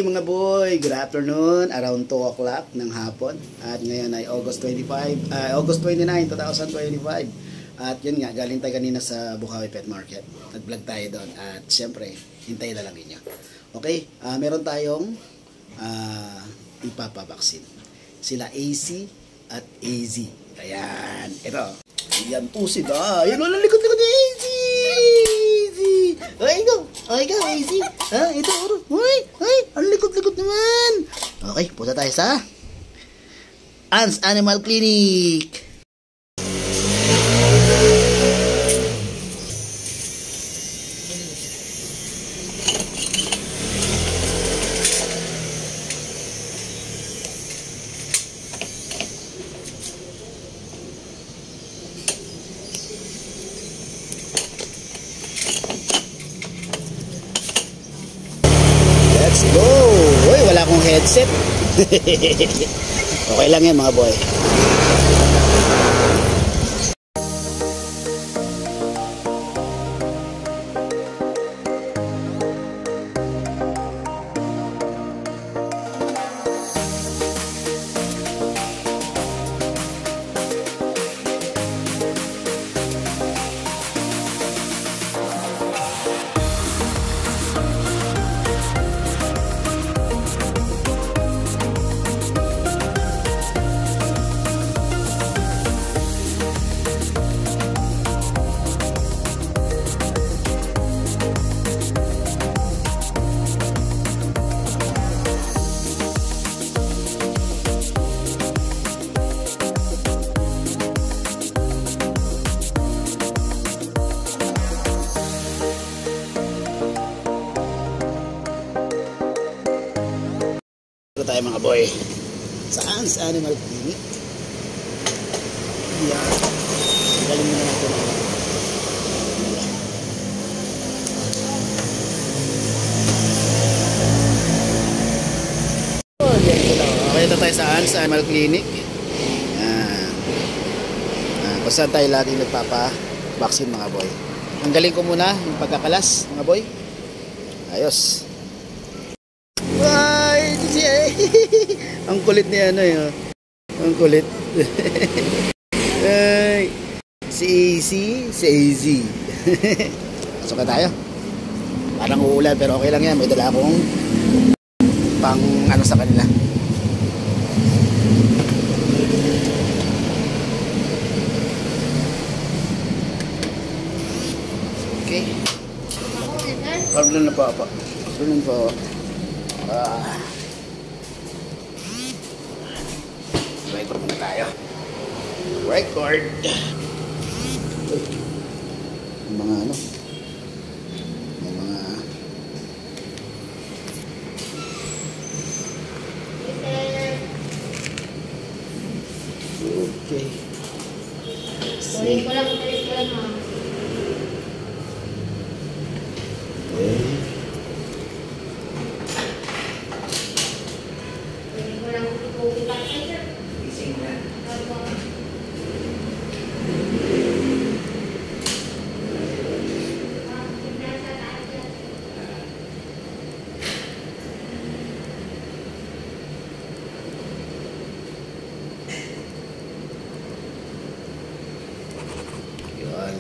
mga boy, good afternoon, around 2 o'clock ng hapon. At ngayon ay August 29, 2025. At yun nga, galing tayo kanina sa Bukawi Pet Market. Nag-vlog tayo doon at syempre, hintayin na lang ninyo. Okay, meron tayong ipapabaksin. Sila AC at AZ. Ayan, ito. Ayan po sila. Ayan, wala likod-likod ni AZ. Ay, ikaw, AZ. Ito, ang likod-likod naman. Okay, punta tayo sa Ann's Animal Clinic. Let's go! Uy, wala akong headset. Okay lang yan mga boy. Ito tayo mga boy sa Ann's Animal Clinic. Yan. Galing mo na natin. Okay, ito tayo sa Ann's Animal Clinic. Kung saan tayo lagi nagpapa-vaccine mga boy. Ang galing ko muna yung pagkakalas mga boy. Ayos. Ang kulit niya ano yun. Ang kulit. Ay, si AC, si AZ. Pasok na tayo. Parang uulan pero okay lang yan. May dala akong pang ano sa kanila. Okay. Paglan na po ako. Paglan po. Record muna tayo. Record. Yung mga ano. Yung mga okay. Tuloy ko lang ha.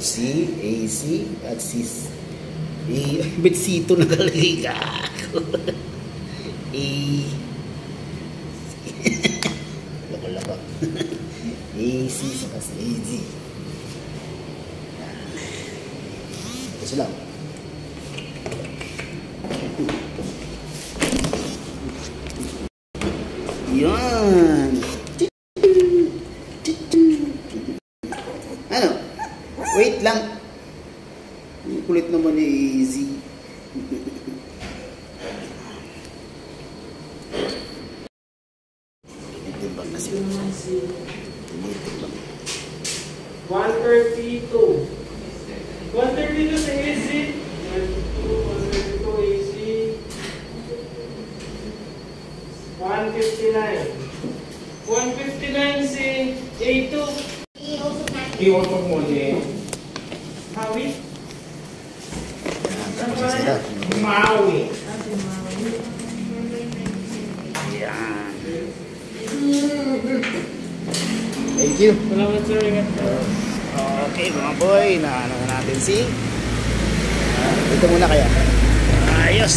C, AC, at C. Ba't C2 nakalagay ka? A. Lako-lako. AC saka si AZ. Ito lang. Yan. Ano? Wait lang. Kulit naman ni AZ. Tinitimbang na siya. Tinitimbang. 132. 132 sa AZ. 132 AC. 159. 159 si A2. Iwapag mo din. Hawi? Tapos sila. Maui. Yan. Thank you. Salamat sir. Ingat po. Okay mga boy, naano na natin si dito muna kaya. Ayos.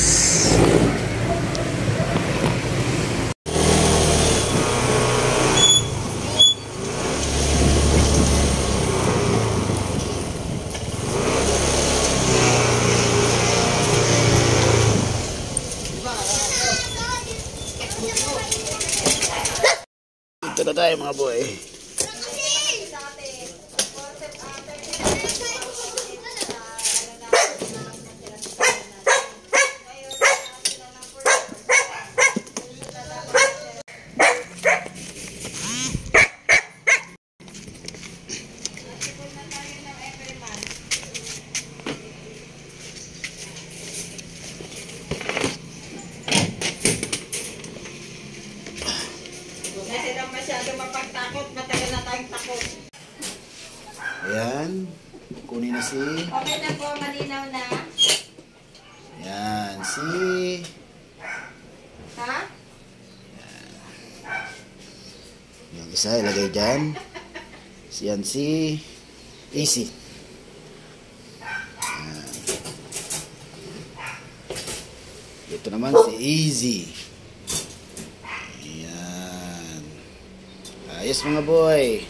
Ito na tayo mga boy. Ayan. Kunin na si... Okay na po, malinaw na. Ayan, si... Ha? Yung isa, ilagay dyan. Yan si... Easy. Ayan. Ito naman si Easy. Ayan. Ayos mga boy.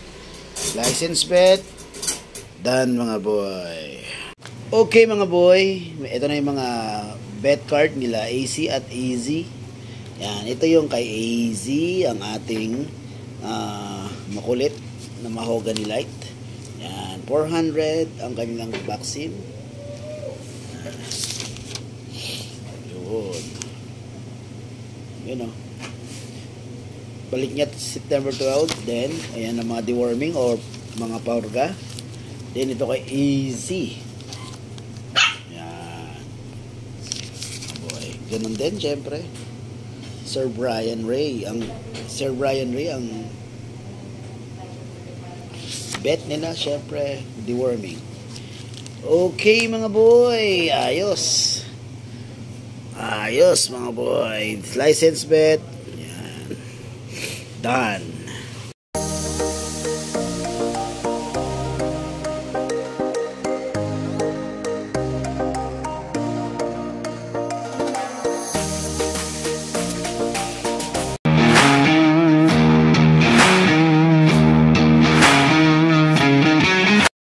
License bet. Done mga boy. Okay mga boy, ito na yung mga bet card nila AC at Easy. Yan, ito yung kay Easy, ang ating makulit na mahogany light. Yan, 400 ang kanilang vaccine. Yun. Yun o. Balik niya September 12. Then, ayan ang mga deworming or mga purga. Then ito kay Easy. Yan. Boy, ganun din syempre. Sir Brian Ray ang bet nila syempre deworming. Okay mga boy, ayos. Ayos mga boy. License bet. Yan. Done.